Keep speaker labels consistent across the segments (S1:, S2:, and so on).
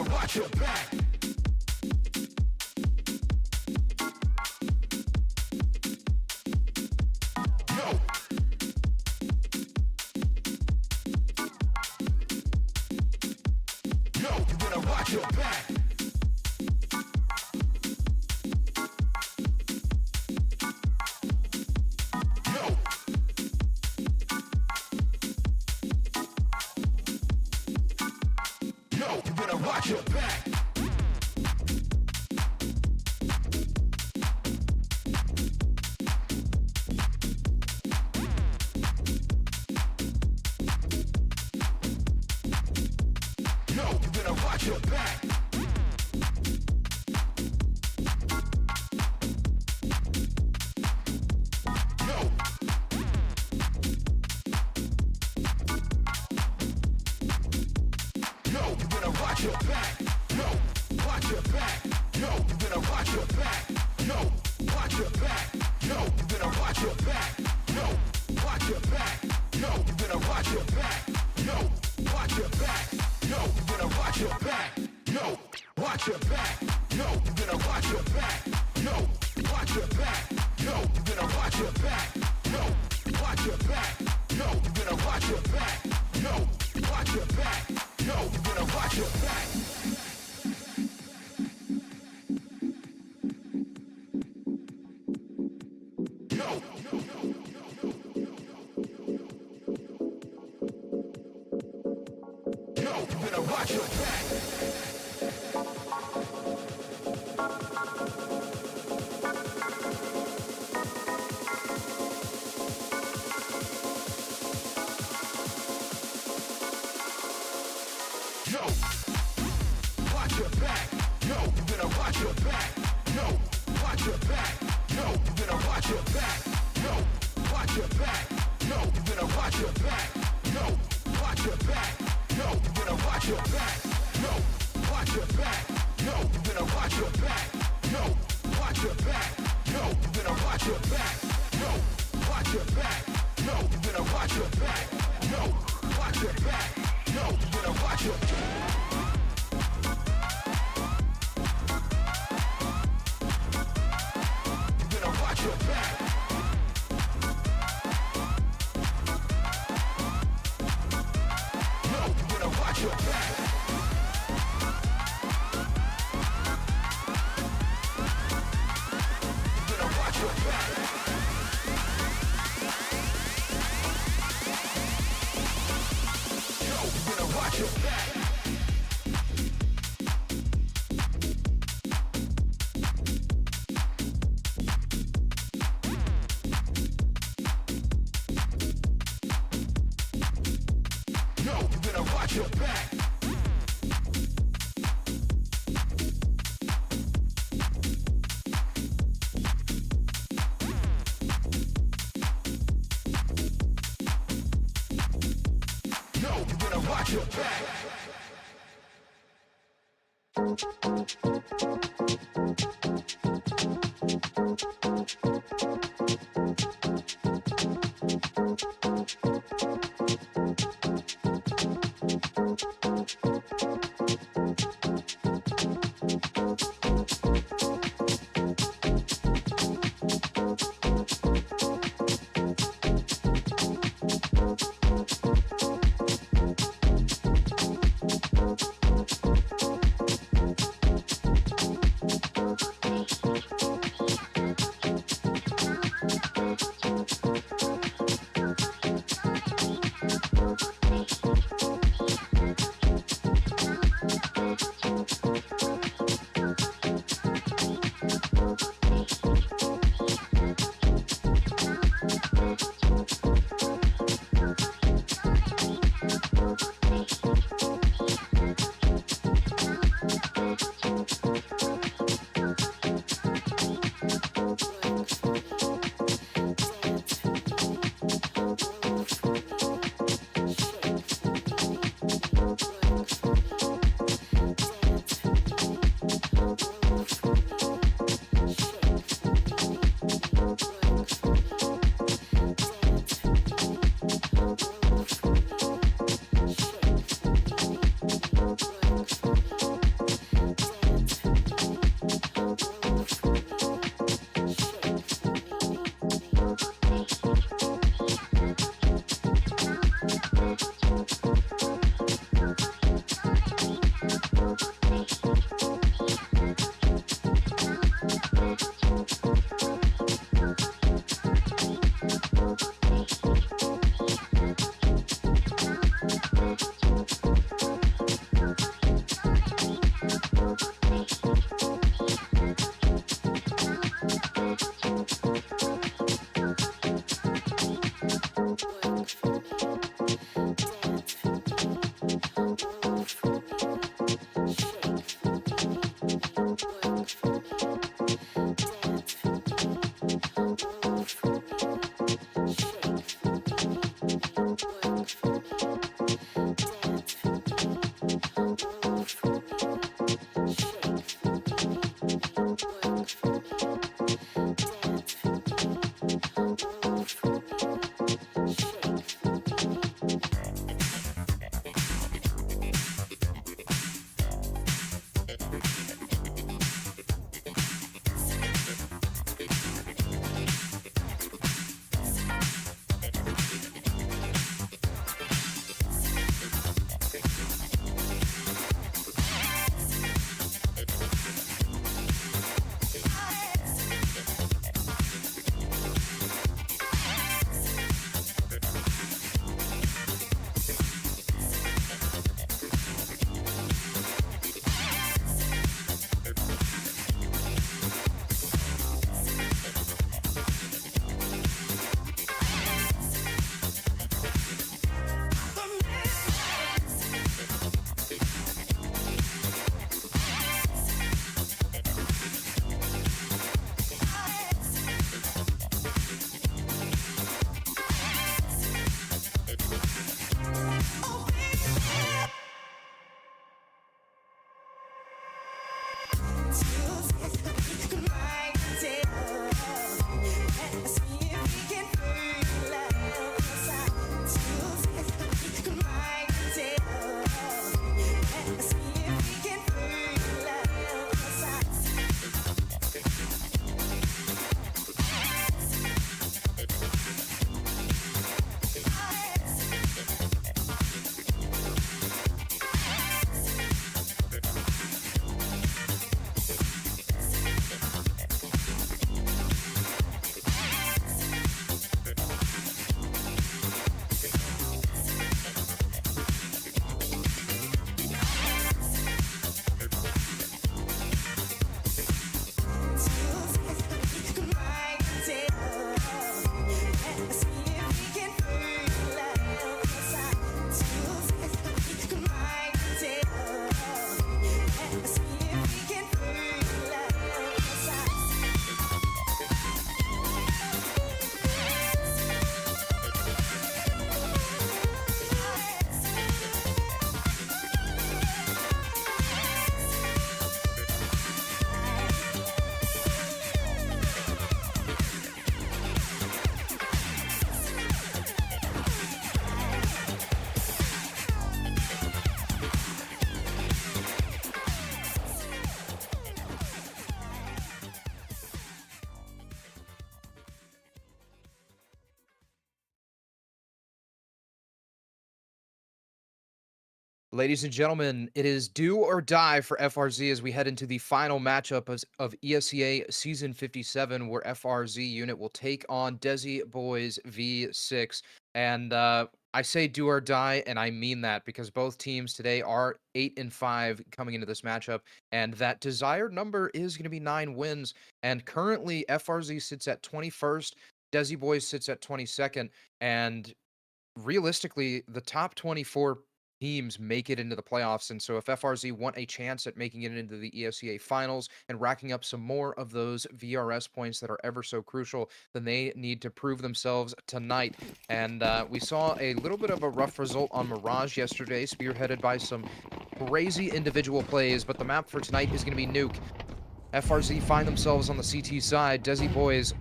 S1: watch your back. Ladies and gentlemen, it is do or die for FRZ as we head into the final matchup of ESEA Season 57, where FRZ unit will take on Desi Boys V6. And I say do or die, and I mean that because both teams today are 8-5 coming into this matchup, and that desired number is going to be 9 wins. And currently, FRZ sits at 21st, Desi Boys sits at 22nd, and realistically, the top 24 teams make it into the playoffs. And so if FRZ want a chance at making it into the ESEA finals and racking up some more of those VRS points that are ever so crucial, then they need to prove themselves tonight. And we saw a little bit of a rough result on Mirage yesterday, spearheaded by some crazy individual plays, but the map for tonight is going to be Nuke. FRZ find themselves on the CT side. Desi Boys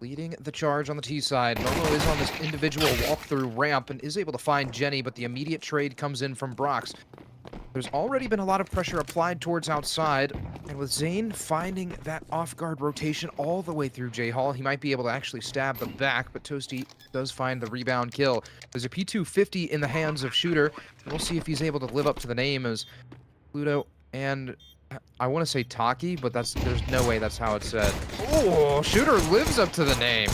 S1: leading the charge on the T side. Momo is on this individual walkthrough ramp and is able to find Jenny, but the immediate trade comes in from Brox. There's already been a lot of pressure applied towards outside, and with Zane finding that off-guard rotation all the way through J-Hall, he might be able to actually stab the back, but Toasty does find the rebound kill. There's a P250 in the hands of Shooter, and we'll see if he's able to live up to the name as Pluto and I want to say Taki, but there's no way that's how it's said. Oh, Shooter lives up to the name.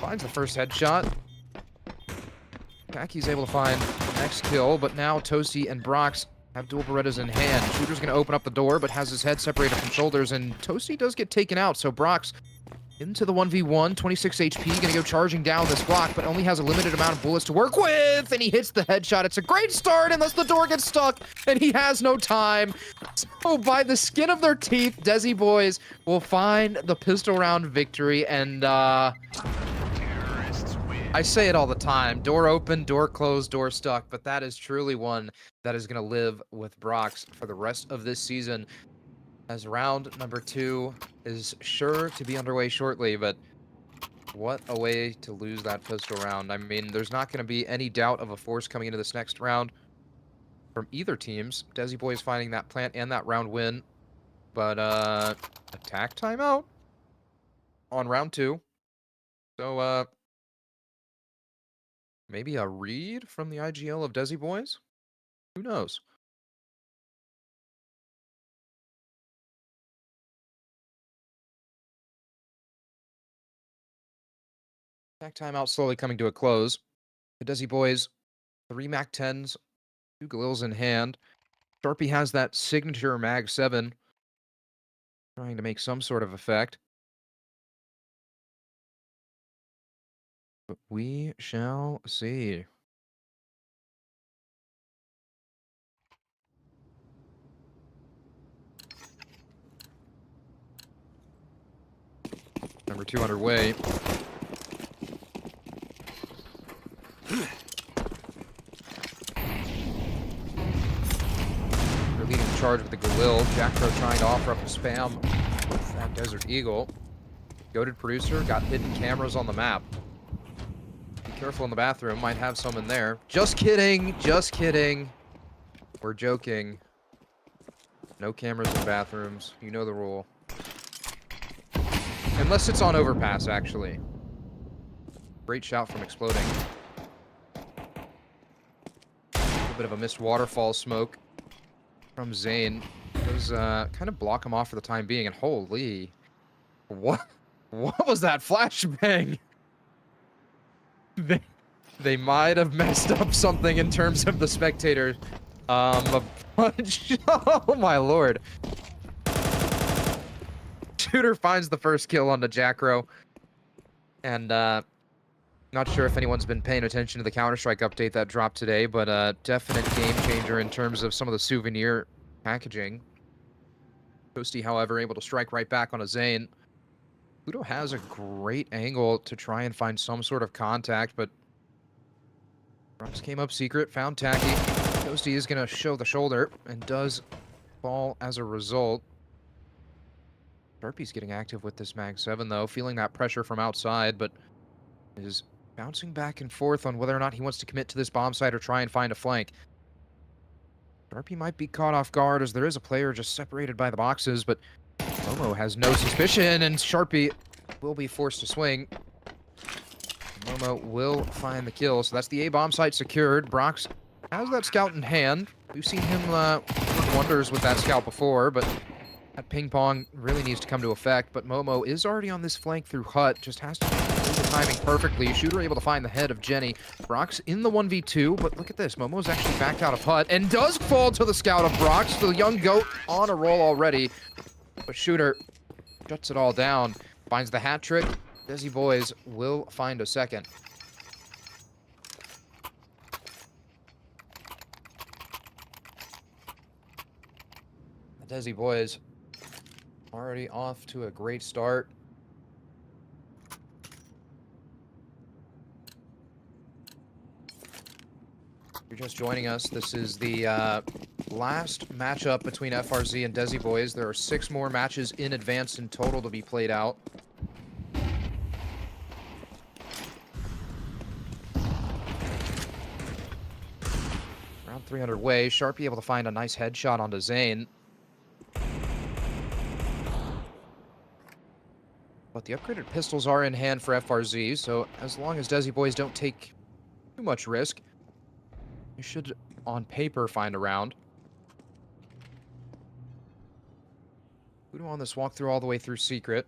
S1: Finds the first headshot. Taki's able to find the next kill, but now Toasty and Brox have dual Berettas in hand. Shooter's going to open up the door, but has his head separated from shoulders, and Toasty does get taken out, so Brox into the 1v1, 26 HP, gonna go charging down this block, but only has a limited amount of bullets to work with, and he hits the headshot. It's a great start unless the door gets stuck, and he has no time. So by the skin of their teeth, Desi Boys will find the pistol round victory, and I say it all the time, door open, door closed, door stuck, but that is truly one that is gonna live with Brox for the rest of this season, as round number 2 is sure to be underway shortly. But what a way to lose that pistol round. I mean, there's not going to be any doubt of a force coming into this next round from either teams. Desi Boys finding that plant and that round win, but attack timeout on round 2. So maybe a read from the IGL of Desi Boys? Who knows? Attack timeout slowly coming to a close. The Desi Boys, 3 MAC-10s, 2 Galils in hand. Sharpie has that signature Mag 7, trying to make some sort of effect. But we shall see. Number 2 underway. They're leading the charge with the Galil. Jackro trying to offer up a spam with that Desert Eagle. Goated producer got hidden cameras on the map. Be careful in the bathroom, might have some in there. Just kidding, just kidding. We're joking. No cameras in bathrooms. You know the rule. Unless it's on overpass, actually. Great shout from Exploding. A little bit of a missed waterfall smoke from Zane. Does kind of block him off for the time being, and holy, what was that flashbang? They might have messed up something in terms of the spectators. A bunch. Oh my lord. Shooter finds the first kill on the Jackro, and not sure if anyone's been paying attention to the Counter-Strike update that dropped today, but definite game changer in terms of some of the souvenir packaging. Toasty, however, able to strike right back on a Zane. Pluto has a great angle to try and find some sort of contact, but Brox came up secret, found Tacky. Toasty is going to show the shoulder and does fall as a result. Sharpie's getting active with this Mag 7, though, feeling that pressure from outside, but is bouncing back and forth on whether or not he wants to commit to this bomb site or try and find a flank. Sharpie might be caught off guard as there is a player just separated by the boxes, but Momo has no suspicion, and Sharpie will be forced to swing. Momo will find the kill, so that's the A bomb site secured. Brox has that scout in hand. We've seen him work wonders with that scout before, but that ping pong really needs to come to effect. But Momo is already on this flank through Hut, just has to do the timing perfectly. Shooter able to find the head of Jenny. Brock's in the 1v2, but look at this. Momo's actually backed out of Hut and does fall to the scout of Brock's. The young goat on a roll already, but Shooter shuts it all down. Finds the hat trick. Desi Boyz will find a second. The Desi Boyz already off to a great start. If you're just joining us, this is the last matchup between FRZ and Desi Boyz. There are 6 more matches in advance in total to be played out. Round 3 underway. Sharpie able to find a nice headshot onto Zane. But the upgraded pistols are in hand for FRZ, so as long as Desi Boyz don't take too much risk, they should, on paper, find a round. Udo on this walkthrough all the way through Secret.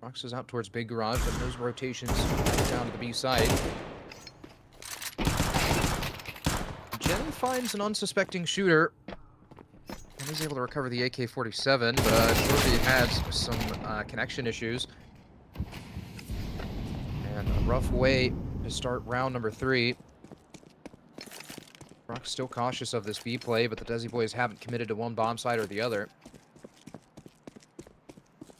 S1: Rox is out towards Big Garage, but those rotations down to the B side. Jenny finds an unsuspecting Shooter and is able to recover the AK-47, but Shorty has some connection issues. And a rough way to start round number 3. Rock's still cautious of this B play, but the Desi Boyz haven't committed to one bomb side or the other.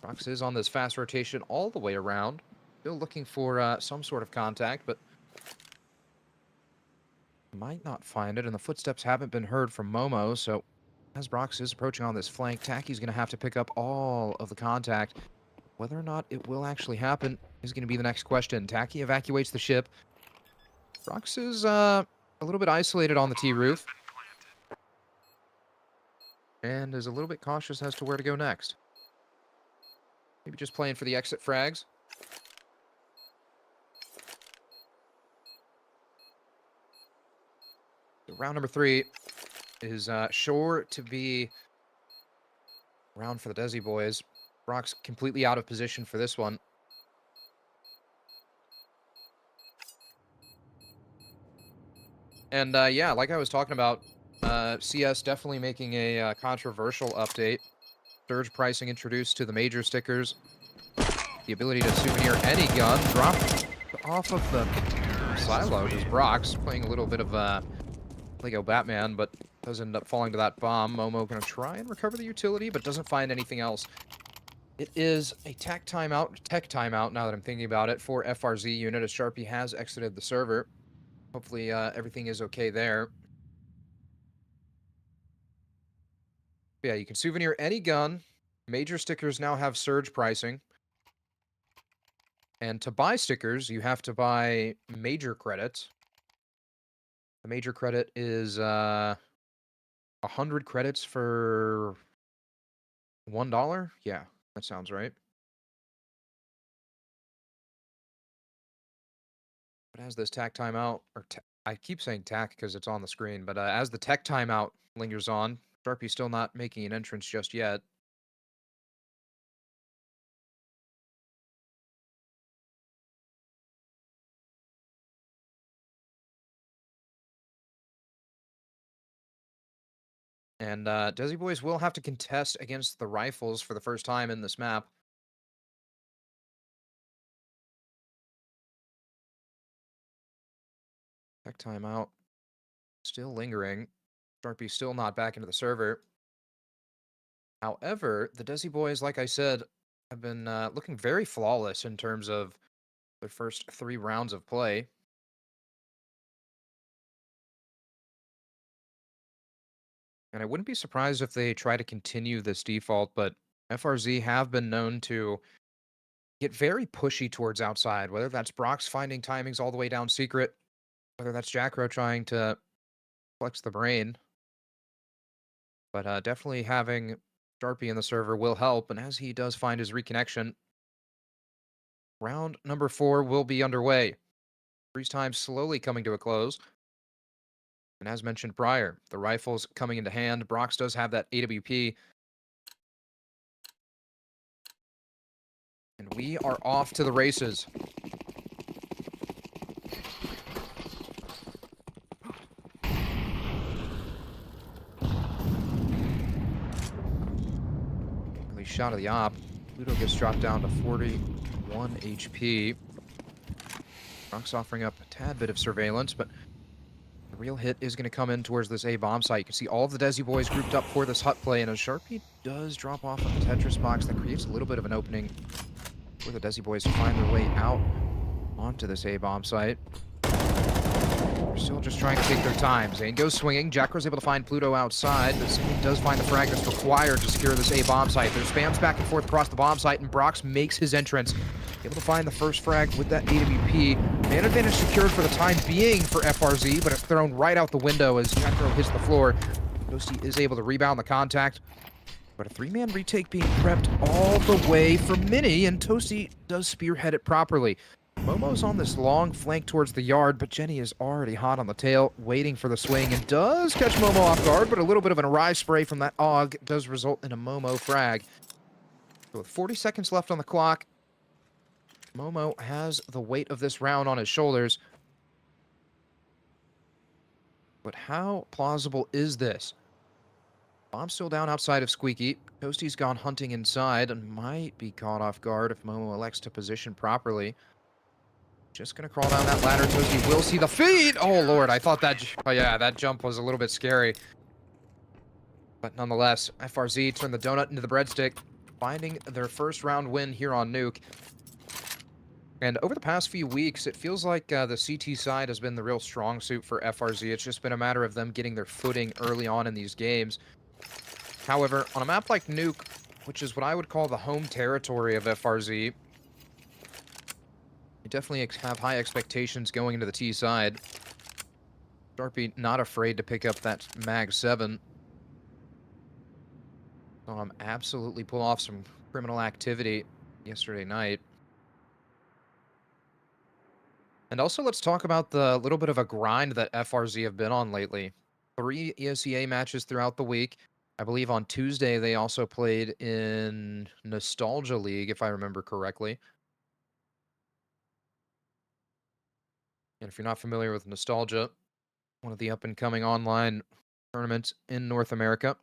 S1: Rox is on this fast rotation all the way around. Still looking for some sort of contact, but might not find it, and the footsteps haven't been heard from Momo, so as Brox is approaching on this flank, Tacky's going to have to pick up all of the contact. Whether or not it will actually happen is going to be the next question. Tacky evacuates the ship. Brox is a little bit isolated on the T-roof and is a little bit cautious as to where to go next. Maybe just playing for the exit frags. So round number 3 is sure to be round for the Desi Boyz. Brock's completely out of position for this one. And yeah, like I was talking about, CS definitely making a controversial update. Surge pricing introduced to the major stickers. The ability to souvenir any gun dropped off of the silo. Just Brock's playing a little bit of Lego Batman, but does end up falling to that bomb. Momo gonna try and recover the utility, but doesn't find anything else. It is a tech timeout, now that I'm thinking about it, for FRZ unit, as Sharpie has exited the server. Hopefully everything is okay there. But yeah, you can souvenir any gun. Major stickers now have surge pricing. And to buy stickers, you have to buy major credits. The major credit is 100 credits for $1. Yeah, that sounds right. But as this tech timeout, or I keep saying tech because it's on the screen, but as the tech timeout lingers on, Sharpie's still not making an entrance just yet. And Desi Boyz will have to contest against the rifles for the first time in this map. Tech timeout still lingering. Sharpie still not back into the server. However, the Desi Boyz, like I said, have been looking very flawless in terms of their first 3 rounds of play. And I wouldn't be surprised if they try to continue this default, but FRZ have been known to get very pushy towards outside, whether that's Brox finding timings all the way down secret, whether that's Jackro trying to flex the brain. But definitely having Sharpie in the server will help, and as he does find his reconnection, round number 4 will be underway. Freeze time slowly coming to a close. And as mentioned prior, the rifle's coming into hand. Brox does have that AWP. And we are off to the races. Early shot of the op. Pluto gets dropped down to 41 HP. Brox offering up a tad bit of surveillance, but the real hit is going to come in towards this A bomb site. You can see all of the Desi boys grouped up for this hut play, and a Sharpie does drop off of the Tetris box. That creates a little bit of an opening for the Desi boys to find their way out onto this A bomb site. They're still just trying to take their time. Zane goes swinging. Jackar's able to find Pluto outside, but Zane does find the frag that's required to secure this A bomb site. There's spams back and forth across the bomb site, and Brox makes his entrance. Able to find the first frag with that AWP. Man advantage secured for the time being for FRZ, but it's thrown right out the window as Jackro hits the floor. Desi is able to rebound the contact, but a three-man retake being prepped all the way from Mini, and Toasty does spearhead it properly. Momo's on this long flank towards the yard, but Jenny is already hot on the tail, waiting for the swing, and does catch Momo off guard, but a little bit of an Arise spray from that AUG does result in a Momo frag. So with 40 seconds left on the clock, Momo has the weight of this round on his shoulders. But how plausible is this? Bomb's still down outside of Squeaky. Toasty's gone hunting inside and might be caught off guard if Momo elects to position properly. Just gonna crawl down that ladder. Toasty will see the feed! Oh lord, I thought that... Oh yeah, that jump was a little bit scary. But nonetheless, FRZ turned the donut into the breadstick, finding their first round win here on Nuke. And over the past few weeks, it feels like the CT side has been the real strong suit for FRZ. It's just been a matter of them getting their footing early on in these games. However, on a map like Nuke, which is what I would call the home territory of FRZ, you definitely have high expectations going into the T side. Sharpie not afraid to pick up that Mag 7. Saw him absolutely pull off some criminal activity yesterday night. And also, let's talk about the little bit of a grind that FRZ have been on lately. 3 ESEA matches throughout the week. I believe on Tuesday they also played in Nostalgia League, if I remember correctly. And if you're not familiar with Nostalgia, one of the up-and-coming online tournaments in North America,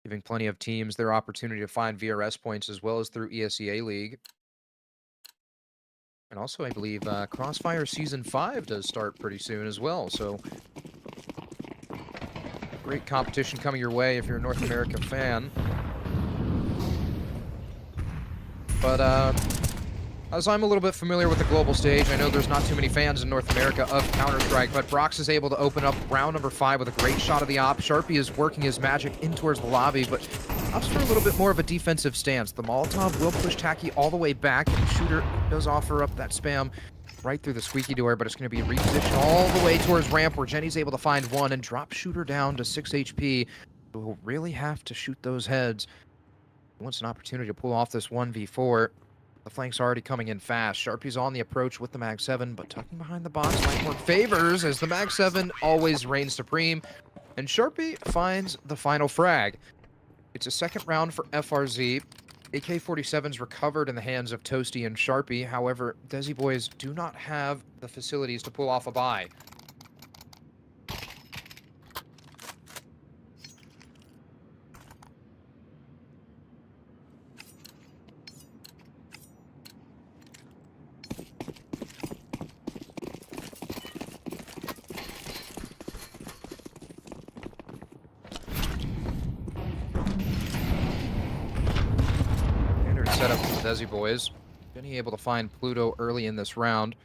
S1: giving plenty of teams their opportunity to find VRS points as well as through ESEA League. And also, I believe Crossfire Season 5 does start pretty soon as well, so great competition coming your way if you're a North America fan. But as I'm a little bit familiar with the global stage, I know there's not too many fans in North America of Counter-Strike, but Brox is able to open up round number 5 with a great shot of the op. Sharpie is working his magic in towards the lobby, but opts for a little bit more of a defensive stance. The Molotov will push Tacky all the way back, and Shooter does offer up that spam right through the squeaky door, but it's going to be repositioned all the way towards ramp, where Jenny's able to find one and drop Shooter down to 6 HP. We'll really have to shoot those heads. He wants an opportunity to pull off this 1v4. The flank's already coming in fast. Sharpie's on the approach with the Mag 7, but tucking behind the box might work favors as the Mag 7 always reigns supreme. And Sharpie finds the final frag. It's a second round for FRZ. AK-47's recovered in the hands of Toasty and Sharpie. However, Desi boys do not have the facilities to pull off a buy. Setup for the Desi boys. Jenny able to find Pluto early in this round,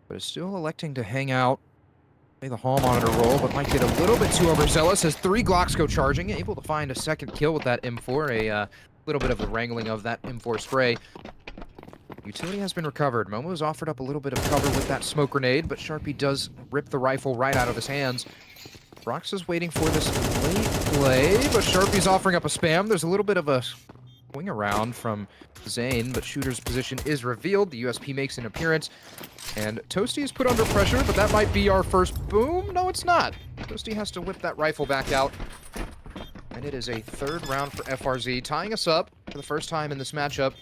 S1: but is still electing to hang out. Play the hall monitor role, but might get a little bit too overzealous as 3 Glocks go charging. Able to find a second kill with that M4. A little bit of the wrangling of that M4 spray. Utility has been recovered. Momo's offered up a little bit of cover with that smoke grenade, but Sharpie does rip the rifle right out of his hands. Brox is waiting for this late play, but Sharpie's offering up a spam. There's a little bit of a swing around from Zane, but Shooter's position is revealed. The USP makes an appearance, and Toasty is put under pressure, but that might be our first boom. No, it's not. Toasty has to whip that rifle back out, and it is a third round for FRZ, tying us up for the first time in this matchup.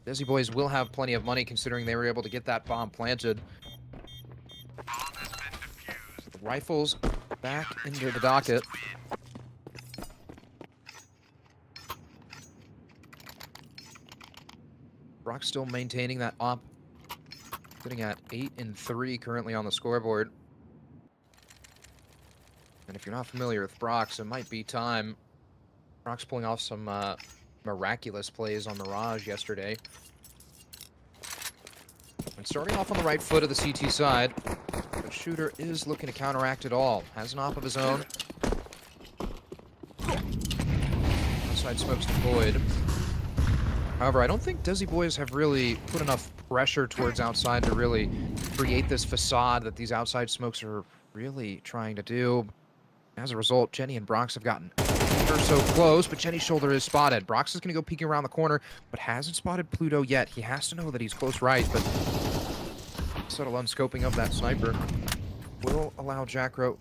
S1: Desi Boyz will have plenty of money considering they were able to get that bomb planted. The rifles back into the docket. Brock's still maintaining that op, sitting at 8-3 currently on the scoreboard. And if you're not familiar with Brock's, it might be time. Brock's pulling off some miraculous plays on Mirage yesterday. And starting off on the right foot of the CT side, but Shooter is looking to counteract it all. Has an op of his own. Outside smokes deployed. However, I don't think Desi Boyz have really put enough pressure towards outside to really create this facade that these outside smokes are really trying to do. As a result, Jenny and Brox have gotten ever so close, but Jenny's shoulder is spotted. Brox is going to go peeking around the corner, but hasn't spotted Pluto yet. He has to know that he's close right, but subtle unscoping of that sniper will allow Jackro to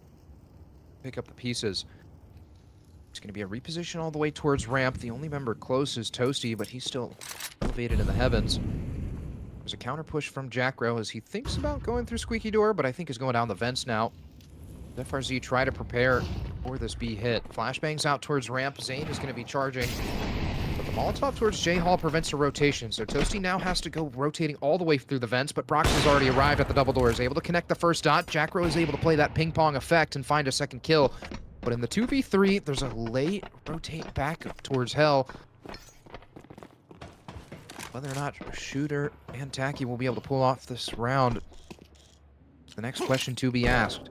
S1: pick up the pieces. It's going to be a reposition all the way towards ramp. The only member close is Toasty, but he's still elevated in the heavens. There's a counter push from Jackro as he thinks about going through Squeaky Door, but I think is going down the vents now. FRZ try to prepare for this B hit. Flashbangs out towards ramp. Zane is going to be charging, but the Molotov towards J-Hall prevents a rotation, so Toasty now has to go rotating all the way through the vents, but Brox has already arrived at the double doors, able to connect the first dot. Jackro is able to play that ping-pong effect and find a second kill. But in the 2v3, there's a late rotate back towards Hell. Whether or not Shooter and Tacky will be able to pull off this round, the next question to be asked.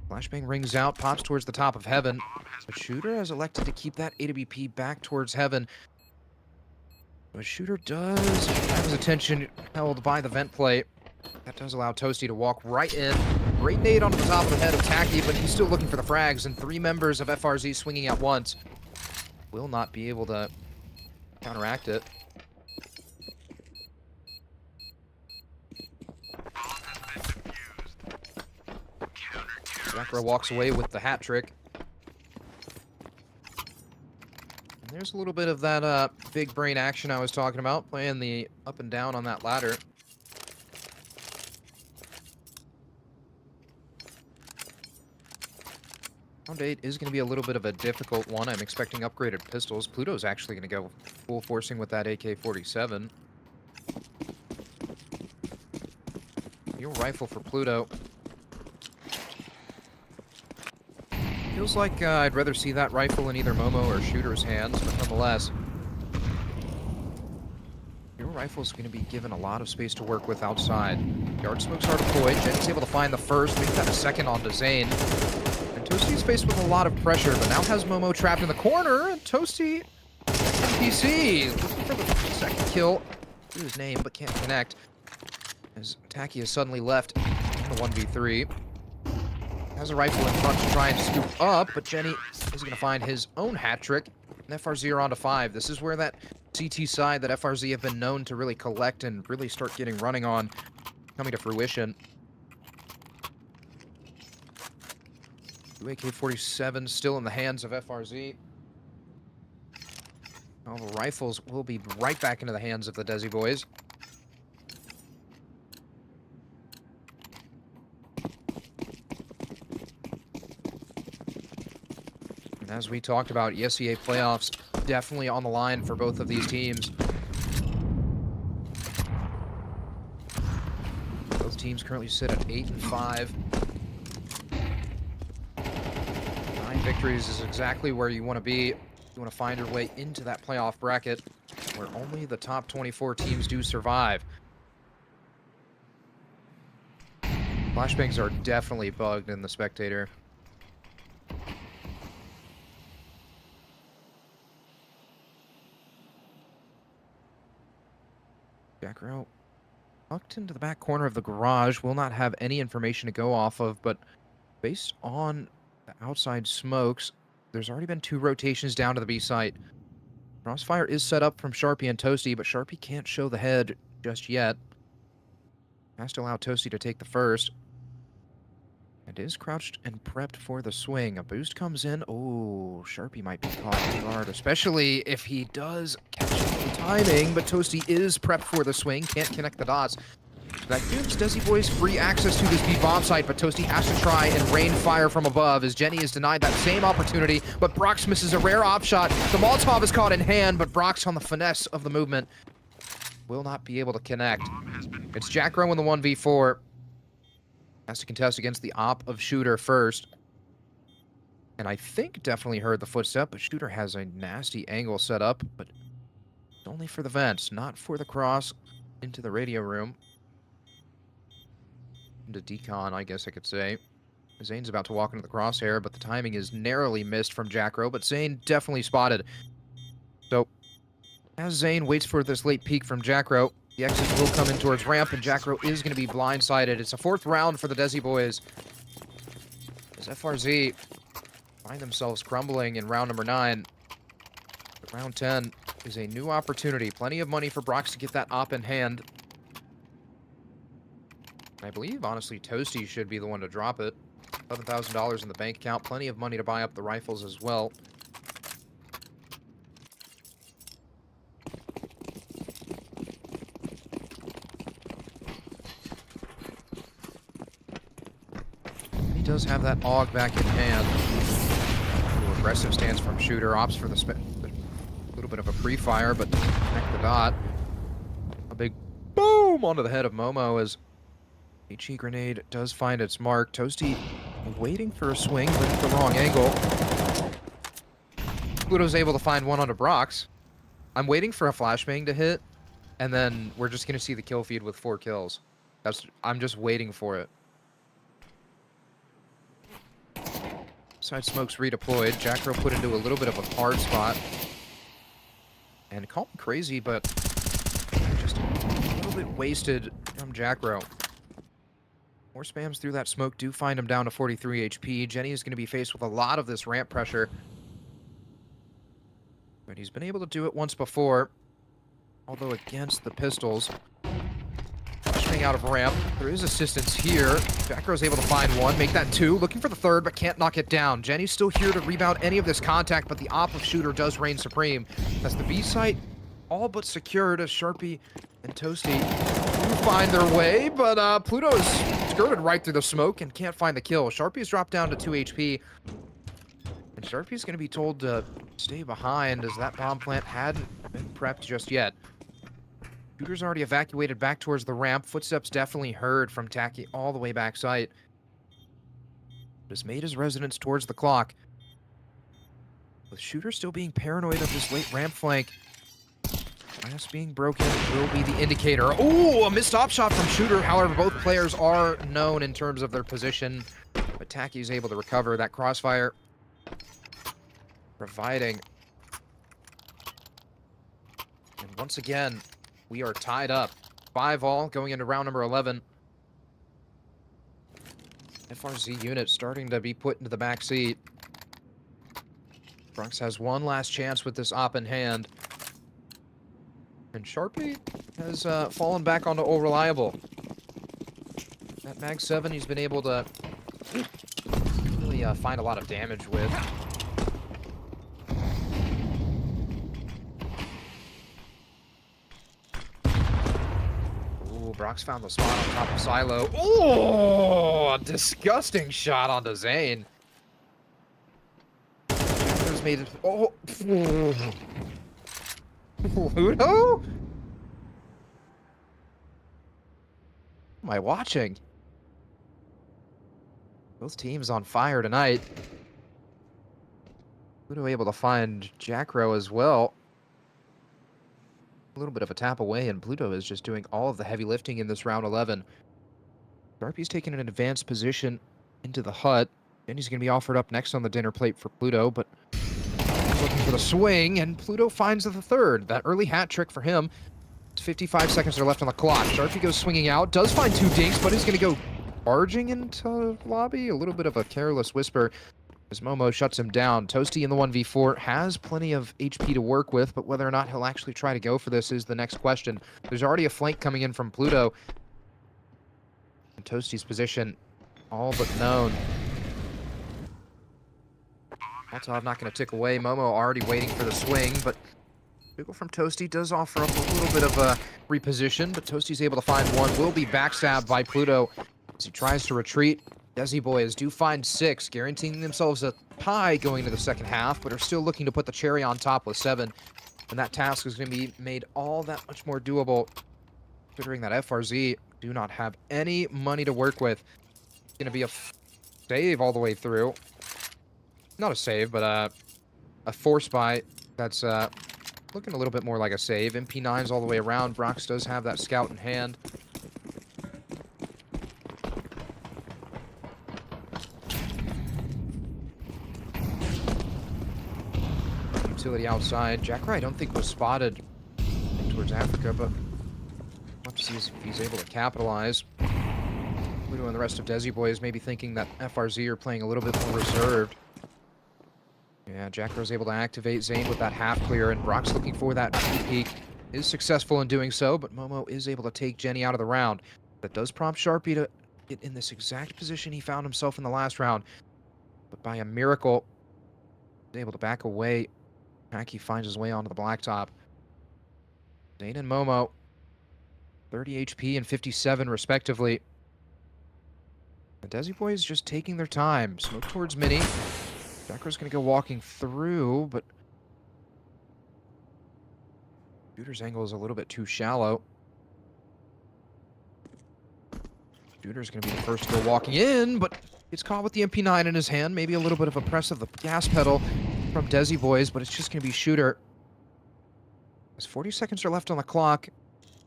S1: Flashbang rings out, pops towards the top of Heaven, but Shooter has elected to keep that AWP back towards Heaven. But Shooter does have his attention held by the vent plate. That does allow Toasty to walk right in. Great nade onto the top of the head of Tacky, but he's still looking for the frags, and three members of FRZ swinging at once will not be able to counteract it. Jackro walks away with the hat trick. And there's a little bit of that big brain action I was talking about, playing the up and down on that ladder. Round 8 is going to be a little bit of a difficult one. I'm expecting upgraded pistols. Pluto's actually going to go full forcing with that AK-47. Your rifle for Pluto. Feels like I'd rather see that rifle in either Momo or Shooter's hands, but nonetheless. Your rifle's going to be given a lot of space to work with outside. Yard smokes are deployed. Jenny's able to find the first, make that a second onto Zane. And Toasty's faced with a lot of pressure, but now has Momo trapped in the corner. And Toasty, NPC, looking for the second kill. Through his name, but can't connect. As Tacky is suddenly left in the 1v3. Has a rifle in front to try and scoop up, but Jenny is going to find his own hat trick. And FRZ are on to 5. This is where that CT side that FRZ have been known to really collect and really start getting running on coming to fruition. AK-47 still in the hands of FRZ. All the rifles will be right back into the hands of the Desi Boyz. And as we talked about, ESEA playoffs definitely on the line for both of these teams. Both teams currently sit at 8-5. 9 victories is exactly where you want to be. You want to find your way into that playoff bracket where only the top 24 teams do survive. Flashbangs are definitely bugged in the spectator. Jackro tucked into the back corner of the garage, will not have any information to go off of, but based on the outside smokes, There's already been 2 rotations down to the B site. Crossfire is set up from Sharpie and Toasty, but Sharpie can't show the head just yet. Has to allow Toasty to take the first. And is crouched and prepped for the swing. A boost comes in. Oh, Sharpie might be caught off guard, especially if he does catch the timing, but Toasty is prepped for the swing. Can't connect the dots. That gives Desi Boyz free access to this B bomb site, but Toasty has to try and rain fire from above as Jenny is denied that same opportunity, but Brox misses a rare op shot. The Molotov is caught in hand, but Brox on the finesse of the movement will not be able to connect. It's Jackro in the 1v4. Has to contest against the op of Shooter first. And I think definitely heard the footstep, but Shooter has a nasty angle set up, but it's only for the vents, not for the cross into the radio room. Into decon, I guess I could say. Zane's about to walk into the crosshair, but the timing is narrowly missed from Jackro, but Zane definitely spotted. So, as Zane waits for this late peek from Jackro, the exit will come in towards ramp, and Jackro is going to be blindsided. It's a 4th round for the Desi Boyz. As FRZ find themselves crumbling in round number 9. But round 10 is a new opportunity. Plenty of money for Brox to get that op in hand. I believe, honestly, Toasty should be the one to drop it. $11,000 in the bank account. Plenty of money to buy up the rifles as well. He does have that AUG back in hand. Ooh, aggressive stance from Shooter. Opts for the a little bit of a pre-fire, but connect the dot. A big boom onto the head of Momo as HE grenade does find its mark. Toasty waiting for a swing, but at the wrong angle. Pluto's able to find one onto Brox. I'm waiting for a flashbang to hit, and then we're just going to see the kill feed with 4 kills. I'm just waiting for it. Side smokes redeployed. Jackro put into a little bit of a hard spot. And call me crazy, but just a little bit wasted from Jackro. More spams through that smoke do find him down to 43 HP. Jenny is going to be faced with a lot of this ramp pressure. But he's been able to do it once before. Although against the pistols. Pushing out of ramp. There is assistance here. Jackro's able to find one, make that 2. Looking for the 3rd, but can't knock it down. Jenny's still here to rebound any of this contact, but the op of Shooter does reign supreme. As the B site all but secured as Sharpie and Toasty do find their way, but Pluto is skirted right through the smoke and can't find the kill. Sharpie's dropped down to 2 HP. And Sharpie's going to be told to stay behind as that bomb plant hadn't been prepped just yet. Shooter's already evacuated back towards the ramp. Footsteps definitely heard from Tacky all the way back site. Has made his residence towards the clock. With Shooter still being paranoid of this late ramp flank. Glass being broken will be the indicator. Oh, a missed op shot from Shooter. However, both players are known in terms of their position. But Tacky is able to recover that crossfire. Providing. And once again, we are tied up. 5-all going into round number 11. FRZ unit starting to be put into the back seat. Brox has one last chance with this op in hand. And Sharpie has fallen back onto Old Reliable. That Mag 7 he's been able to really find a lot of damage with. Ooh, Brox found the spot on top of Silo. Oh, a disgusting shot onto Zane. Made it. Oh, Pluto? What am I watching? Both teams on fire tonight. Pluto able to find Jackro as well. A little bit of a tap away, and Pluto is just doing all of the heavy lifting in this round 11. Sharpie's taking an advanced position into the hut, and he's going to be offered up next on the dinner plate for Pluto, but looking for the swing, and Pluto finds the 3rd. That early hat trick for him. 55 seconds are left on the clock. Sharpie goes swinging out, does find 2 dinks, but is going to go barging into lobby. A little bit of a careless whisper. as Momo shuts him down. Toasty in the 1v4 has plenty of HP to work with, but whether or not he'll actually try to go for this is the next question. There's already a flank coming in from Pluto. And Toasty's position all but known. Molotov not going to tick away. Momo already waiting for the swing, but Google from Toasty does offer up a little bit of a reposition, but Toasty's able to find one. Will be backstabbed by Pluto as he tries to retreat. Desi boys do find 6, guaranteeing themselves a tie going into the second half, but are still looking to put the cherry on top with 7. And that task is going to be made all that much more doable, considering that FRZ do not have any money to work with. It's going to be a save all the way through. Not a save, but a force buy that's looking a little bit more like a save. MP9's all the way around. Brox does have that scout in hand. Utility outside. Jackra I don't think was spotted towards Africa, but we'll have to see if he's able to capitalize. Pluto and the rest of Desi boys may be thinking that FRZ are playing a little bit more reserved. Yeah, Jackra was able to activate Zane with that half clear, and Brock's looking for that peek. Is successful in doing so, but Momo is able to take Jenny out of the round. That does prompt Sharpie to get in this exact position he found himself in the last round. But by a miracle, he's able to back away. Aki finds his way onto the blacktop. Zane and Momo, 30 HP and 57 respectively. The Desi boys just taking their time. Smoke towards Mini. Jakra's going to go walking through, but Shooter's angle is a little bit too shallow. Shooter's going to be the first to go walking in, but it's caught with the MP9 in his hand. Maybe a little bit of a press of the gas pedal from Desi boys, but it's just going to be Shooter. As 40 seconds are left on the clock,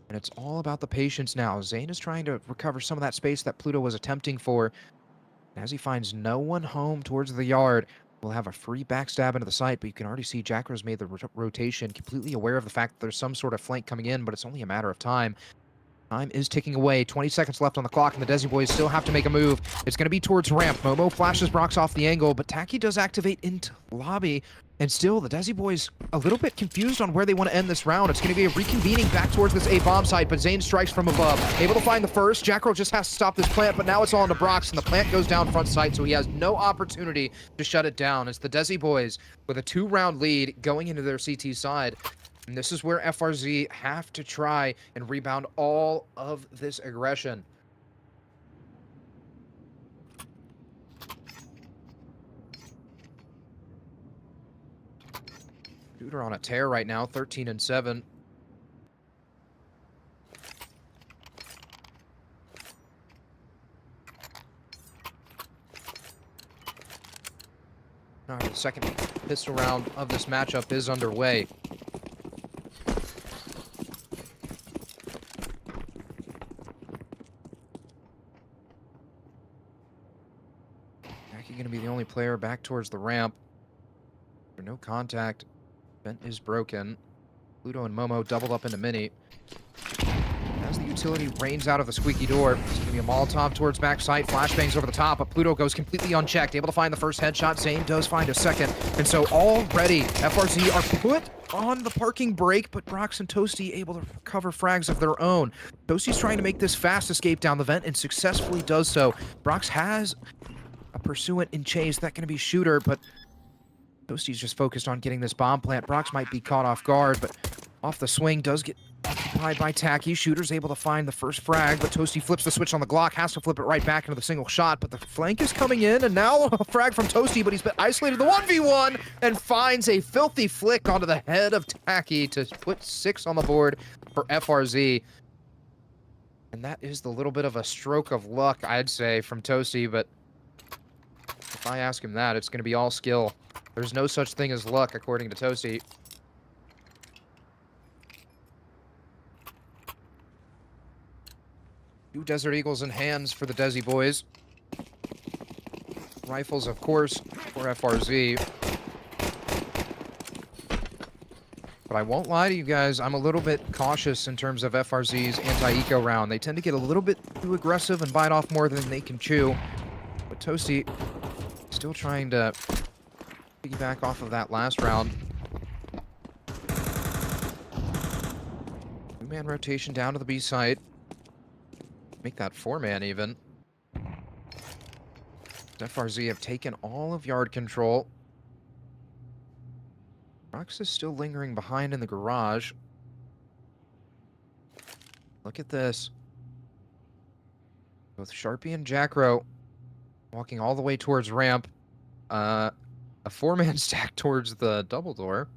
S1: and it's all about the patience now. Zane is trying to recover some of that space that Pluto was attempting for. As he finds no one home towards the yard, we'll have a free backstab into the site, but you can already see Jackra's made the rotation, completely aware of the fact that there's some sort of flank coming in, but it's only a matter of time. Time is ticking away. 20 seconds left on the clock, and the Desi boys still have to make a move. It's going to be towards ramp. Momo flashes Brox off the angle, but Taki does activate into lobby. And still, the Desi boys a little bit confused on where they want to end this round. It's going to be a reconvening back towards this A-bomb site, but Zane strikes from above. Able to find the first. Jackro just has to stop this plant, but now it's all into Brox, and the plant goes down front site, so he has no opportunity to shut it down. It's the Desi boys with a 2-round lead going into their CT side. And this is where FRZ have to try and rebound all of this aggression. Shooter on a tear right now, 13-7. All right, the second pistol round of this matchup is underway. Going to be the only player back towards the ramp. For no contact. Vent is broken. Pluto and Momo doubled up into Mini. As the utility rains out of the squeaky door, it's going to be a Molotov towards backside. Flashbangs over the top, but Pluto goes completely unchecked. Able to find the first headshot. Zane does find a second. And so already, FRZ are put on the parking brake, but Brox and Toasty able to recover frags of their own. Toasty's trying to make this fast escape down the vent and successfully does so. Brox has a pursuant in chase. That going to be Shooter, but Toasty's just focused on getting this bomb plant. Brox might be caught off guard, but off the swing does get occupied by Taki. Shooter's able to find the first frag, but Toasty flips the switch on the Glock, has to flip it right back into the single shot, but the flank is coming in, and now a frag from Toasty, but he's been isolated the 1v1 and finds a filthy flick onto the head of Taki to put 6 on the board for FRZ. And that is the little bit of a stroke of luck, I'd say, from Toasty, but if I ask him that, it's going to be all skill. There's no such thing as luck, according to Toasty. Two Desert Eagles in hands for the Desi boys. Rifles, of course, for FRZ. But I won't lie to you guys, I'm a little bit cautious in terms of FRZ's anti-eco round. They tend to get a little bit too aggressive and bite off more than they can chew. But Toasty Still trying to piggyback off of that last round. Two-man rotation down to the B site. Make that four-man even. FRZ have taken all of yard control. Brox is still lingering behind in the garage. Look at this. Both Sharpie and Jackro walking all the way towards ramp. A four-man stack towards the double door.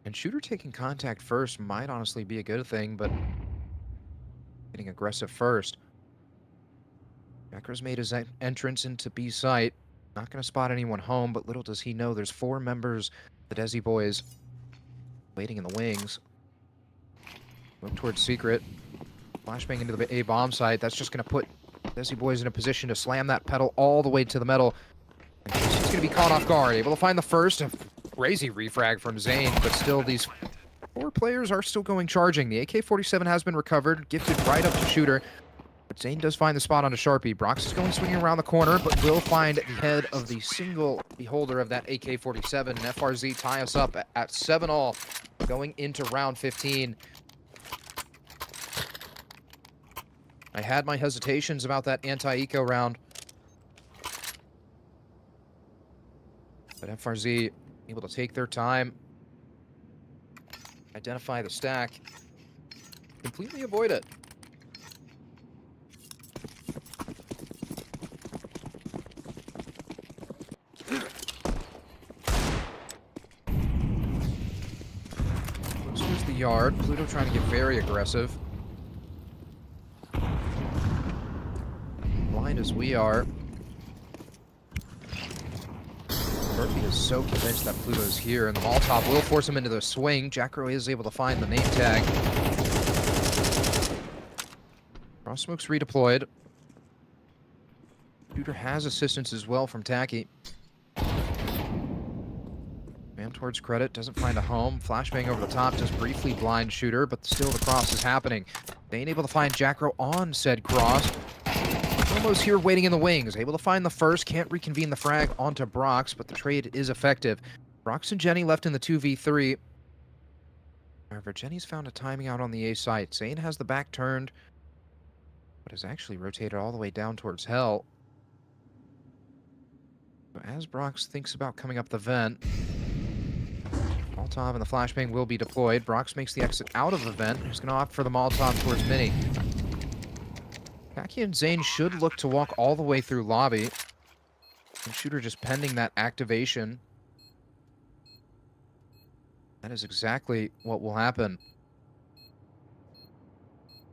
S1: And Shooter taking contact first might honestly be a good thing, but getting aggressive first. Jacro's made his entrance into B site. Not going to spot anyone home, but little does he know there's four members of the Desi Boyz waiting in the wings. Move towards Secret. Flashbang into the A bomb site. That's just going to put Desi Boyz in a position to slam that pedal all the way to the metal. And he's going to be caught off guard. Able to find the first. A crazy refrag from Zane, but still these four players are still going charging. The AK-47 has been recovered, gifted right up to Shooter. But Zane does find the spot onto Sharpie. Brox is going swinging around the corner, but will find the head of the single beholder of that AK-47. And FRZ tie us up at 7-all going into round 15. I had my hesitations about that anti-eco round. But FRZ able to take their time, identify the stack, completely avoid it. Here's the yard. Pluto trying to get very aggressive. Blind as we are. Murphy is so convinced that Pluto's here, and the Molotov will force him into the swing. Jackro is able to find the name tag. Cross smoke's redeployed. Shooter has assistance as well from Tacky. Man towards credit, doesn't find a home. Flashbang over the top, just briefly blind Shooter, but still the cross is happening. They ain't able to find Jackro on said cross. Almost here waiting in the wings. Able to find the first, can't reconvene the frag onto Brox, but the trade is effective. Brox and Jenny left in the 2v3. However, Jenny's found a timing out on the A site. Zane has the back turned, but has actually rotated all the way down towards Hell. So as Brox thinks about coming up the vent, Molotov and the flashbang will be deployed. Brox makes the exit out of the vent. He's going to opt for the Molotov towards Mini. Tacky and Zane should look to walk all the way through lobby. And Shooter just pending that activation. That is exactly what will happen.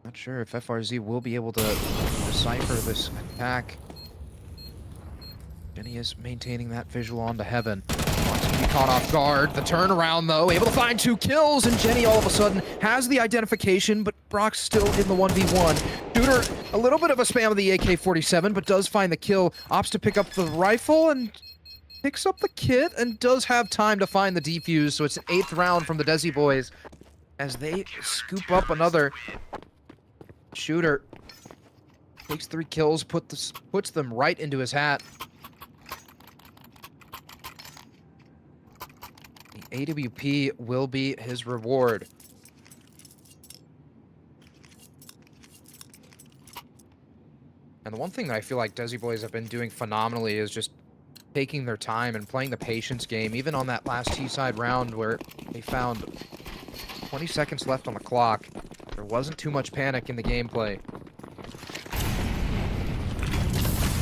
S1: Not sure if FRZ will be able to decipher this attack. Jenny is maintaining that visual onto Heaven. Wants to be caught off guard. The turnaround, though, able to find 2 kills, and Jenny all of a sudden has the identification, but Brock's still in the 1v1. Shooter, a little bit of a spam of the AK-47, but does find the kill. Opts to pick up the rifle and picks up the kit and does have time to find the defuse, so it's an 8th round from the Desi Boyz as they scoop up another. Shooter takes 3 kills, puts them right into his hat. The AWP will be his reward. And the one thing that I feel like Desi Boyz have been doing phenomenally is just taking their time and playing the patience game, even on that last T-side round where they found 20 seconds left on the clock. There wasn't too much panic in the gameplay.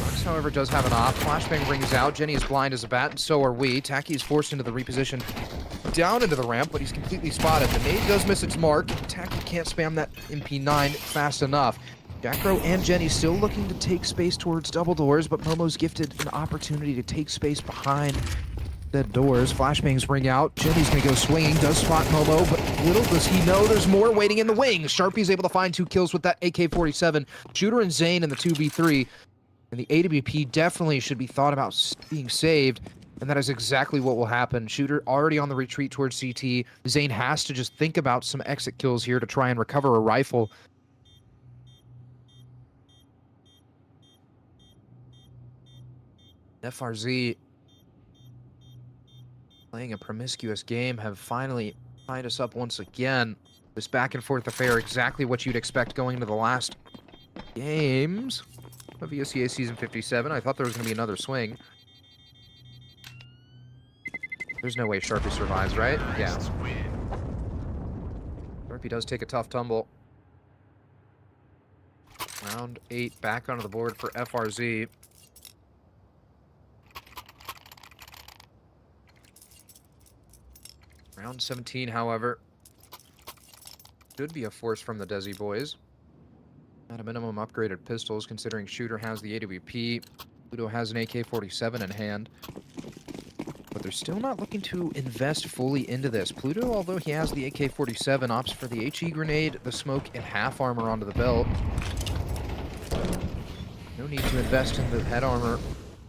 S1: Fox, however, does have an op. Flashbang rings out. Jenny is blind as a bat, and so are we. Tacky is forced into the reposition down into the ramp, but he's completely spotted. The nade does miss its mark. Tacky can't spam that MP9 fast enough. Jackro and Jenny still looking to take space towards double doors, but Momo's gifted an opportunity to take space behind the doors. Flashbangs ring out. Jenny's going to go swinging. Does spot Momo, but little does he know there's more waiting in the wings. Sharpie's able to find 2 kills with that AK-47. Shooter and Zane in the 2v3. And the AWP definitely should be thought about being saved. And that is exactly what will happen. Shooter already on the retreat towards CT. Zane has to just think about some exit kills here to try and recover a rifle. FRZ playing a promiscuous game have finally tied us up once again. This back and forth affair, exactly what you'd expect going into the last games of ESEA Season 57. I thought there was going to be another swing. There's no way Sharpie survives, right? Yeah. Sharpie does take a tough tumble. Round 8 back onto the board for FRZ. Round 17, however, should be a force from the Desi boys. At a minimum, upgraded pistols, considering Shooter has the AWP. Pluto has an AK-47 in hand. But they're still not looking to invest fully into this. Pluto, although he has the AK-47, opts for the HE grenade, the smoke, and half armor onto the belt. No need to invest in the head armor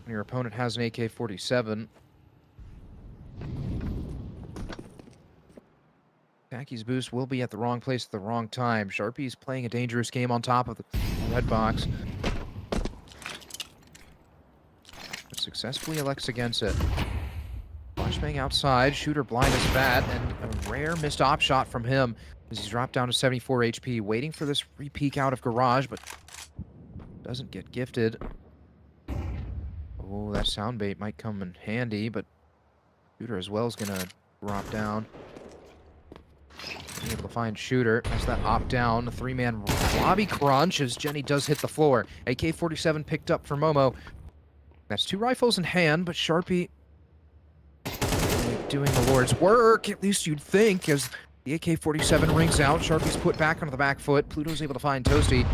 S1: when your opponent has an AK-47. Tacky's boost will be at the wrong place at the wrong time. Sharpie's playing a dangerous game on top of the red box. But successfully elects against it. Flashbang outside, Shooter blind as bat, and a rare missed op shot from him as he's dropped down to 74 HP, waiting for this re-peek out of Garage, but doesn't get gifted. Oh, that sound bait might come in handy, but Shooter as well is going to drop down. Being able to find Shooter as that op down. A three-man lobby crunch as Jenny does hit the floor. AK-47 picked up for Momo. That's 2 rifles in hand, but Sharpie doing the Lord's work, at least you'd think, as the AK-47 rings out. Sharpie's put back onto the back foot. Pluto's able to find Toasty.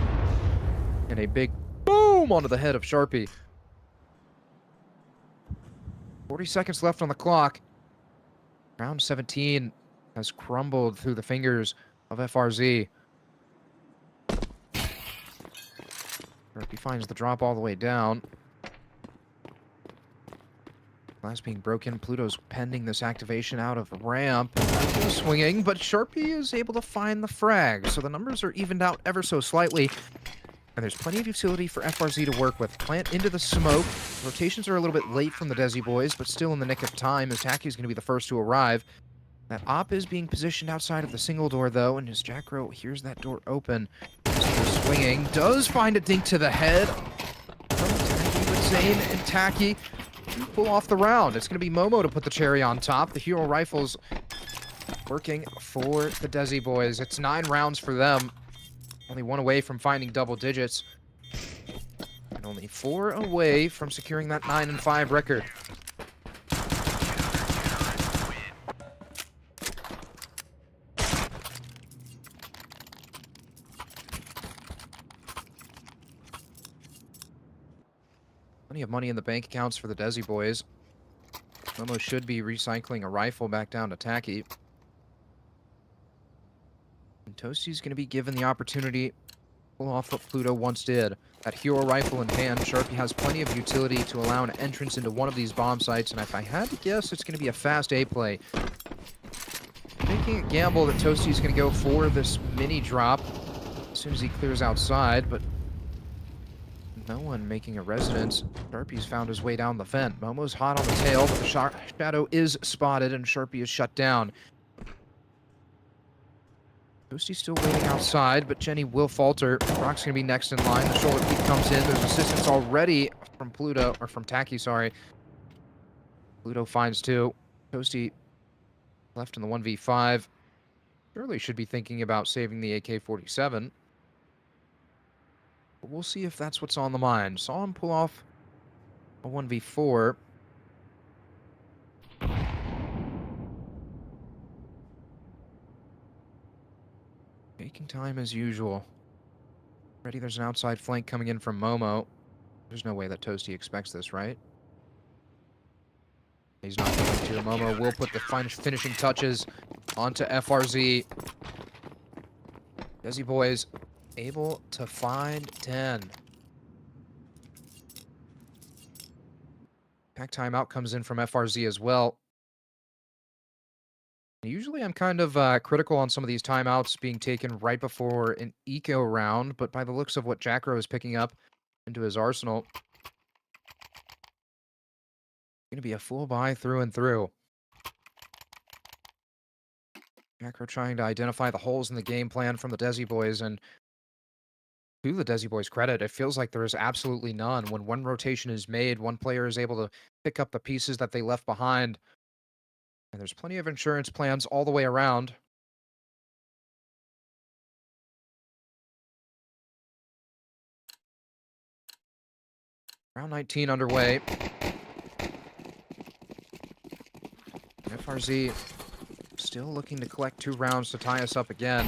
S1: And a big boom onto the head of Sharpie. 40 seconds left on the clock. Round 17 has crumbled through the fingers of FRZ. Sharpie finds the drop all the way down. Glass being broken. Pluto's pending this activation out of ramp. Swinging, but Sharpie is able to find the frag. So the numbers are evened out ever so slightly. And there's plenty of utility for FRZ to work with. Plant into the smoke. Rotations are a little bit late from the Desi boys, but still in the nick of time as Taki is going to be the first to arrive. That op is being positioned outside of the single door, though, and as Jackro hears that door open, swinging, does find a dink to the head. Taki with Zane and Taki to pull off the round. It's going to be Momo to put the cherry on top. The hero rifles working for the Desi boys. It's 9 rounds for them. Only 1 away from finding double digits. And only 4 away from securing that 9-5 record. Plenty of money in the bank accounts for the Desi boys. Momo should be recycling a rifle back down to Taki. And Toasty's going to be given the opportunity to pull off what Pluto once did. That hero rifle in hand, Sharpie has plenty of utility to allow an entrance into one of these bomb sites, and if I had to guess, it's going to be a fast A play. Making a gamble that Toasty's going to go for this mini drop as soon as he clears outside, but no one making a residence. Sharpie's found his way down the vent. Momo's hot on the tail, but the shadow is spotted, and Sharpie is shut down. Toasty's still waiting outside, but Jenny will falter. Brock's going to be next in line. The shoulder peek comes in. There's assistance already from Pluto, or from Taki, sorry. Pluto finds 2. Toasty left in the 1v5. Surely should be thinking about saving the AK-47. But we'll see if that's what's on the mind. Saw him pull off a 1v4. Taking time as usual. Ready, there's an outside flank coming in from Momo. There's no way that Toasty expects this, right? He's not going to. Momo will put the finishing touches onto FRZ. Desi boys able to find 10. Pack timeout comes in from FRZ as well. Usually I'm kind of critical on some of these timeouts being taken right before an eco round, but by the looks of what Jackro is picking up into his arsenal, Gonna be a full buy through and through. Macro trying to identify the holes in the game plan from the Desi boys, and to the Desi boys' credit, it feels like there is absolutely none. When one rotation is made, one player is able to pick up the pieces that they left behind, and there's plenty of insurance plans all the way around. Round 19 underway. FRZ still looking to collect 2 rounds to tie us up again.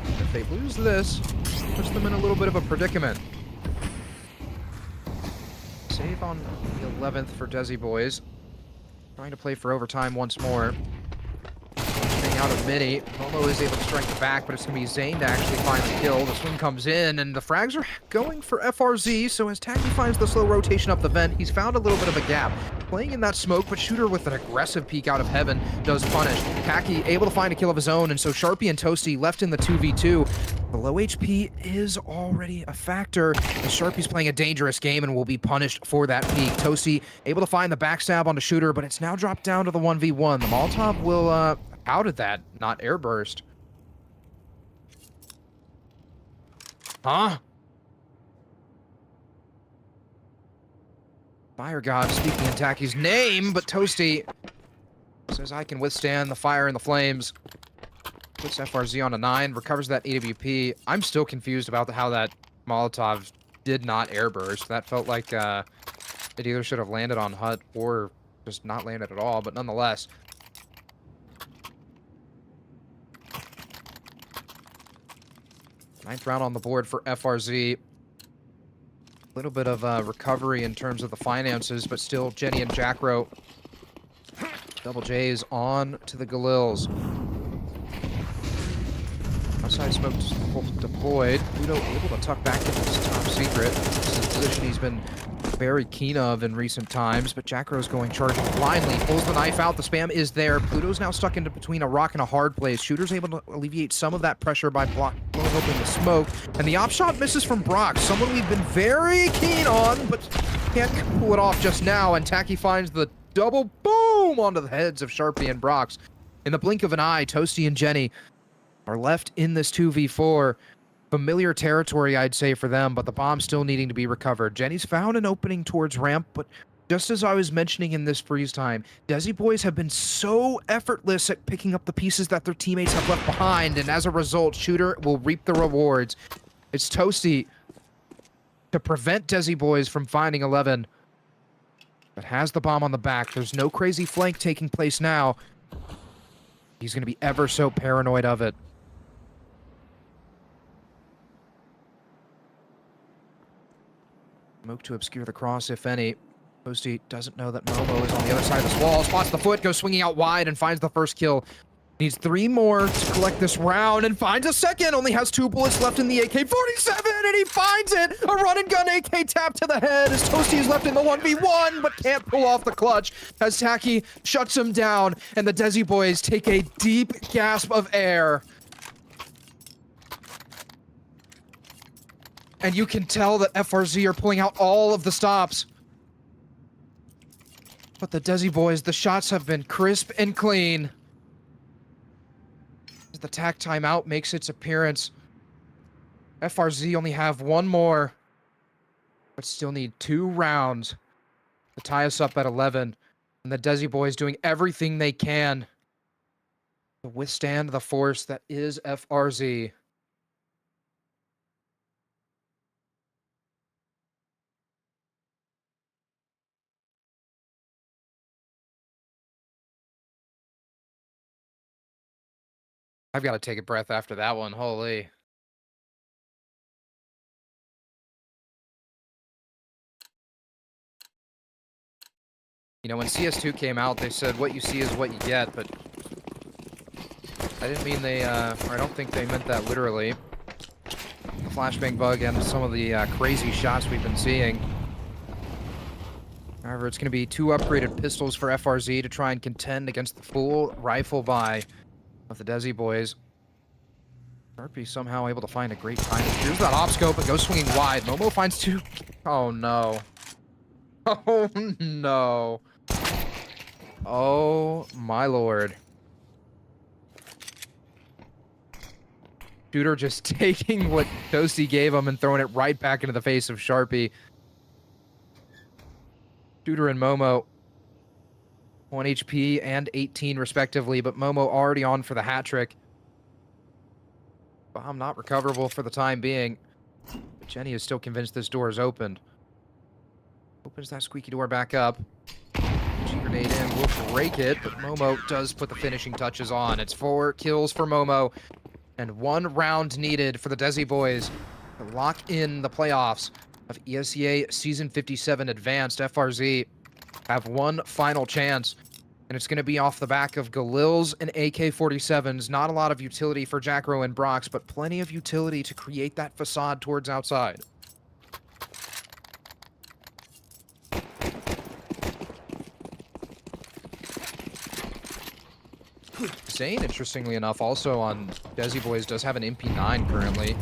S1: If they lose this, puts them in a little bit of a predicament. Save on the 11th for Desi boys. Trying to play for overtime once more. Staying out of mini. Momo is able to strike the back, but it's going to be Zane to actually find the kill. The swing comes in, and the frags are going for FRZ, so as Tacky finds the slow rotation up the vent, he's found a little bit of a gap. Playing in that smoke, but Shooter with an aggressive peek out of heaven does punish. Tacky able to find a kill of his own, and so Sharpie and Toasty left in the 2v2. The low HP is already a factor, as Sharpie's playing a dangerous game and will be punished for that peek. Toasty able to find the backstab onto Shooter, but it's now dropped down to the 1v1. The Molotov will, out of that, not airburst. Huh? Fire God speaking in Tacky's name, but Toasty says I can withstand the fire and the flames. Puts FRZ on a 9, recovers that AWP. I'm still confused about how that Molotov did not airburst. That felt like it either should have landed on Hut or just not landed at all, but nonetheless. Ninth round on the board for FRZ. A little bit of recovery in terms of the finances, but still Jenny and Jackro. Double J's on to the Galils. Outside smoke deployed. Pluto able to tuck back into his top secret. This is a position he's been very keen of in recent times, but Jackro's going charging blindly. Pulls the knife out. The spam is there. Pluto's now stuck into between a rock and a hard place. Shooter's able to alleviate some of that pressure by blowing open the smoke. And the op shot misses from Brock, someone we've been very keen on, but can't pull it off just now. And Tacky finds the double boom onto the heads of Sharpie and Brox. In the blink of an eye, Toasty and Jenny are left in this 2v4. Familiar territory, I'd say, for them, but the bomb's still needing to be recovered. Jenny's found an opening towards ramp, but just as I was mentioning in this freeze time, Desi boys have been so effortless at picking up the pieces that their teammates have left behind, and as a result, Shooter will reap the rewards. It's Toasty to prevent Desi boys from finding 11, but has the bomb on the back. There's no crazy flank taking place now. He's going to be ever so paranoid of it. Smoke to obscure the cross, if any. Toasty doesn't know that Momo is on the other side of this wall. Spots the foot, goes swinging out wide, and finds the first kill. Needs 3 more to collect this round, and finds a second. Only has 2 bullets left in the AK-47, and he finds it! A run-and-gun AK tap to the head as Toasty is left in the 1v1, but can't pull off the clutch as Tacky shuts him down, and the Desi boys take a deep gasp of air. And you can tell that FRZ are pulling out all of the stops. But the Desi boys, the shots have been crisp and clean. The tack timeout makes its appearance. FRZ only have 1 more, but still need 2 rounds to tie us up at 11. And the Desi boys doing everything they can to withstand the force that is FRZ. I've got to take a breath after that one. Holy. You know, when CS2 came out, they said what you see is what you get, but I didn't mean they, or I don't think they meant that literally. The flashbang bug and some of the crazy shots we've been seeing. However, it's going to be 2 upgraded pistols for FRZ to try and contend against the full rifle buy of the Desi boys. Sharpie somehow able to find a great time. Here's that op scope and goes swinging wide. Momo finds 2. Oh no. Oh, no. Oh, my lord. Shooter just taking what Desi gave him and throwing it right back into the face of Sharpie. Shooter and Momo, 1 HP and 18 respectively, but Momo already on for the hat trick. Bomb not recoverable for the time being. But Jenny is still convinced this door is opened. Opens that squeaky door back up. G-grenade in will break it, but Momo does put the finishing touches on. It's 4 kills for Momo, and 1 round needed for the Desi boys to lock in the playoffs of ESEA Season 57 Advanced. FRZ have one final chance, and it's going to be off the back of Galils and AK-47s. Not a lot of utility for Jackro and Brox, but plenty of utility to create that facade towards outside. Zane, interestingly enough, also on Desi Boys, does have an MP9 currently.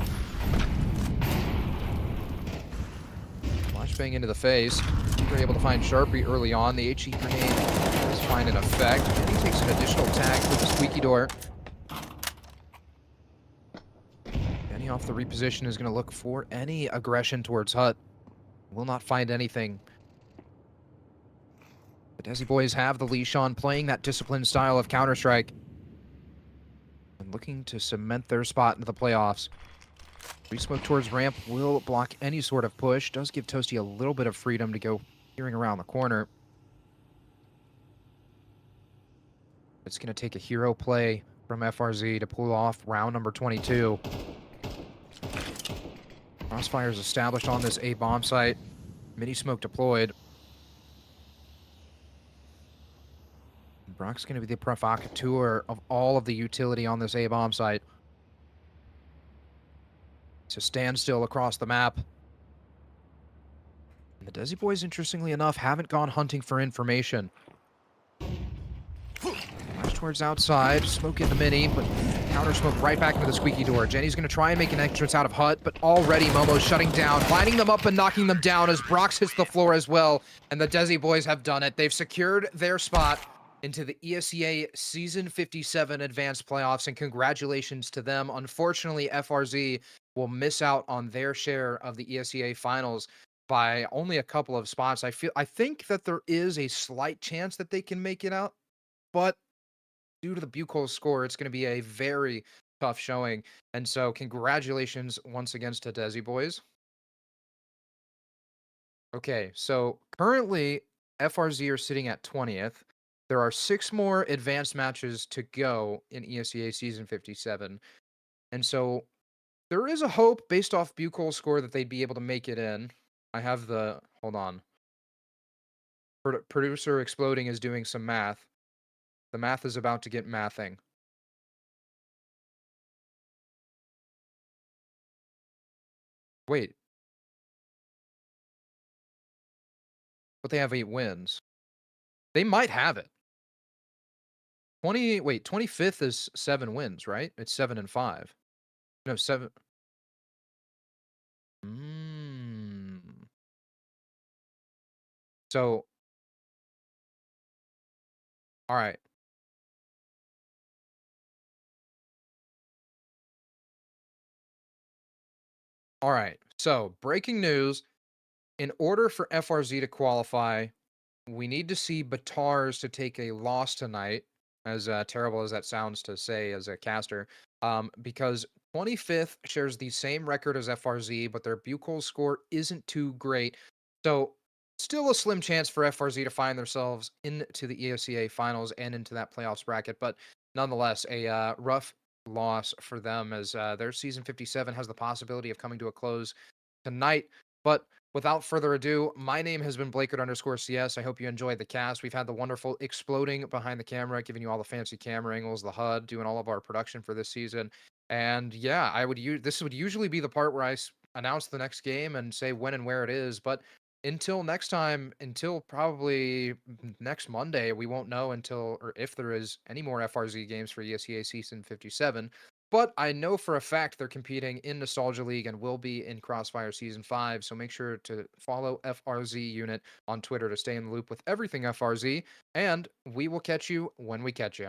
S1: Flashbang into the face. We're able to find Sharpie early on. The HE grenade does find an effect. And he takes an additional tag with the squeaky door. Benny off the reposition is going to look for any aggression towards Hut. Will not find anything. The Desi Boys have the leash on, playing that disciplined style of Counter-Strike. And looking to cement their spot into the playoffs. Free smoke towards ramp will block any sort of push. Does give Toasty a little bit of freedom to go peering around the corner. It's going to take a hero play from FRZ to pull off round number 22. Crossfire is established on this A bomb site. Mini smoke deployed. Brock's going to be the provocateur of all of the utility on this A bomb site. It's a standstill across the map. And the Desi boys, interestingly enough, haven't gone hunting for information. Flash towards outside, smoke in the mini, but counter smoke right back into the squeaky door. Jenny's going to try and make an entrance out of Hut, but already Momo's shutting down, lining them up and knocking them down as Brox hits the floor as well. And the Desi boys have done it. They've secured their spot into the ESEA Season 57 Advanced Playoffs, and congratulations to them. Unfortunately, FRZ will miss out on their share of the ESEA Finals by only a couple of spots. I think that there is a slight chance that they can make it out, but due to the Buchholz score, it's going to be a very tough showing. And so congratulations once again to Desi boys. Okay, so currently FRZ are sitting at 20th. There are 6 more advanced matches to go in ESEA Season 57. And so there is a hope based off Buchholz score that they'd be able to make it in. I have the, hold on. Producer Exploding is doing some math. The math is about to get mathing. Wait. But they have 8 wins. They might have it. 25th is 7 wins, right? It's 7 and 5. No, 7. So, all right. All right. So, breaking news. In order for FRZ to qualify, we need to see Batars to take a loss tonight, as terrible as that sounds to say as a caster, because 25th shares the same record as FRZ, but their Buchholz score isn't too great. So, still a slim chance for FRZ to find themselves into the ESEA finals and into that playoffs bracket, but nonetheless, a rough loss for them as their season 57 has the possibility of coming to a close tonight. But without further ado, my name has been Blakert_CS. I hope you enjoyed the cast. We've had the wonderful Exploding behind the camera, giving you all the fancy camera angles, the HUD, doing all of our production for this season. And yeah, this would usually be the part where I announce the next game and say when and where it is. But until next time, until probably next Monday, we won't know until or if there is any more FRZ games for ESEA Season 57. But I know for a fact they're competing in Nostalgia League and will be in Crossfire Season 5, so make sure to follow FRZ Unit on Twitter to stay in the loop with everything FRZ, and we will catch you when we catch you.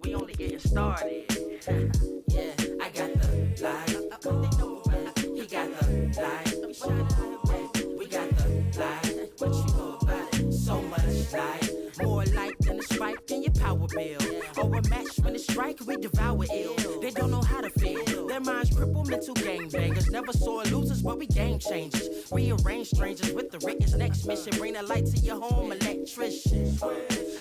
S2: We only getting started. Yeah, I got the light. He got the light. We got the light. What you know about it? So much light. More light than a spike in your power bill. Or a match when it strike, we devour ill. They don't know how to feel. Their minds crippled, mental gangbangers. Never saw losers, but we game changers. Rearrange strangers with the written next mission. Bring the light to your home, electrician.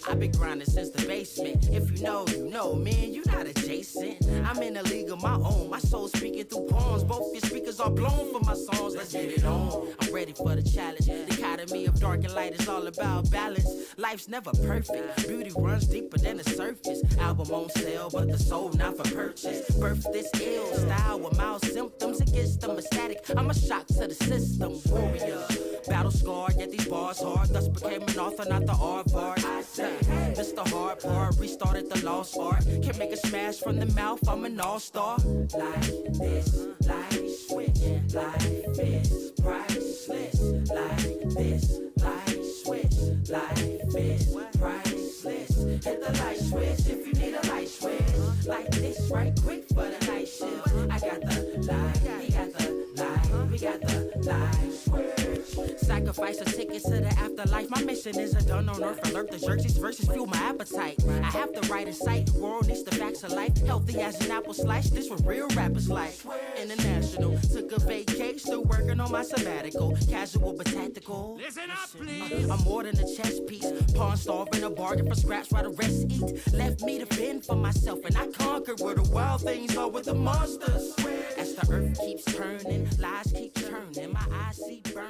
S2: I've been grinding since the basement. If you know, you know, man, you not adjacent. I'm in a league of my own. My soul speaking through poems. Both your speakers are blown for my songs. Let's get it on. I'm ready for the challenge. The dichotomy of dark and light is all about balance. Life's never perfect. Beauty runs deeper than the surface. Album on sale, but the soul not for purchase. Birth this ill style with mild symptoms. It gets them ecstatic. I'm a shock to the system. Warrior. Battle scarred, yet these bars hard. Thus became an author, not the aardvark. I say, this the hard part. Restarted the lost art. Can make a smash from the mouth. I'm an all-star. Like this, light switch. Life is priceless. Like this, light switch. Life is priceless. Hit the light switch if you need a light switch. Like this, right quick for the night shift. I got the light. He got the light. We got the light switch. Sacrifice a ticket to the afterlife. My mission isn't done on earth. Alert the jerseys versus fuel my appetite. I have the right insight. The world needs the facts of life. Healthy as an apple slice. This what real rappers like. International. Took a vacation. Still working on my sabbatical. Casual but tactical.
S3: Listen up, please.
S2: I'm more than a chess piece. Pawn starving a bargain for scraps while the rest eat. Left me to fend for myself and I conquered where the wild things are with the monsters. As the earth keeps turning, lies keep turning. My eyes see burning.